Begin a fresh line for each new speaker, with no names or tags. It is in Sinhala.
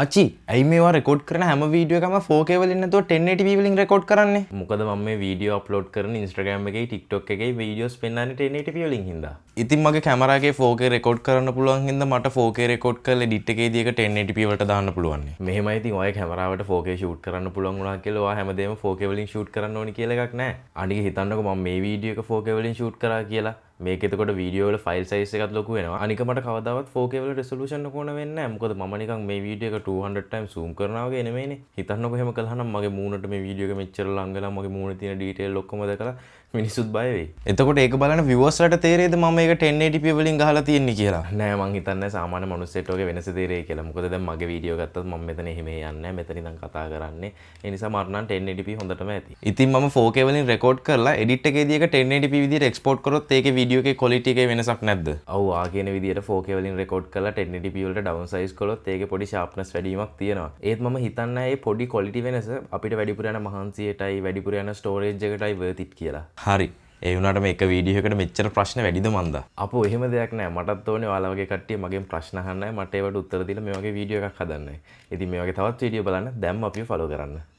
අචි ඇයි මේවා රෙකෝඩ් කරන හැම වීඩියෝ එකම 4K වලින් නැතුව 1080p වලින් රෙකෝඩ් කරන්නේ? මොකද මම මේ වීඩියෝ අප්ලෝඩ් කරන Instagram එකේ TikTok එකේ වීඩියෝස් පෙන්නන්නේ 1080p වලින් හින්දා. ඉතින් මගේ කැමරා එකේ 4K රෙකෝඩ් කරන්න පුළුවන් හින්දා මට 4K රෙකෝඩ් කරලා edit එකේදී ඒක 1080p වලට දාන්න පුළුවන්. මෙහෙමයි ඉතින් ඔය කැමරාවට 4K shoot කරන්න පුළුවන් වුණා කියලා ඔයා හැමදේම 4K වලින් shoot කරන්න ඕනි කියලා එකක් නැහැ. අනික හිතන්නකෝ මම මේ වීඩියෝ එක 4K වලින් shoot කරා කියලා. මේක එතකොට වීඩියෝ වල ෆයිල් සයිස් එකත් ලොකු වෙනවා. අනික මට කවදාවත් 4K වල රෙසොලූෂන් එක ඕන වෙන්නේ නැහැ. මොකද මම නිකන් මේ වීඩියෝ එක 200 times zoom කරනවා වගේ නෙමෙයිනේ. හිතන්නකො එහෙම කළා නම් මගේ මූණට මේ වීඩියෝ එක මෙච්චර ලං වෙලා මගේ මූණේ තියෙන ඩීටේල් ඔක්කොම දැකලා මිනිස්සුත් බය වෙයි. එතකොට ඒක බලන viewers ලට තේරෙයිද මම මේක 1080p වලින් ගහලා තියෙන්නේ කියලා? නෑ මං හිතන්නේ සාමාන්‍ය මිනිස්සුන්ට ඔගේ වෙනස තේරෙයි කියලා. මොකද දැන් මගේ වීඩියෝ ගත්තත් මම මෙතන එහෙම යන්නේ නැහැ. මෙතන ඉඳන් කතා කරන්නේ. ඒ නිසා මට නම් 1080p හොඳටම ඇති. ඉතින් මම 4K වලින් රෙකෝඩ් කරලා edit එකේදී ඒක 1080p විදිහට export කරොත් ඒකේ වීඩියෝ එකේ quality එකේ වෙනසක් නැද්ද? ඔව් ආ කියන විදිහට 4K වලින් රෙකෝඩ් කරලා 1080p වලට down size කළොත් ඒකේ පොඩි sharpness වැඩිවීමක් තියෙනවා. ඒත් මම හිතන්නේ මේ පොඩි quality වෙනස අපිට වැඩිපුර යන මහන්සියටයි වැඩිපුර යන storage එකටයි worth it කියලා. හරි. ඒ වුණාට මේක වීඩියෝ එකට මෙච්චර ප්‍රශ්න වැඩිද මන්දා? අපෝ එහෙම දෙයක් නෑ. මටත් ඕනේ ඔයාලා වගේ කට්ටිය මගෙන් ප්‍රශ්න අහන්නයි මට ඒවට උත්තර දීලා මේ වගේ වීඩියෝ එකක් හදන්නයි. ඉතින් මේ වගේ තවත් වීඩියෝ බලන්න දැම්ම අපිව ෆලෝ කරන්න.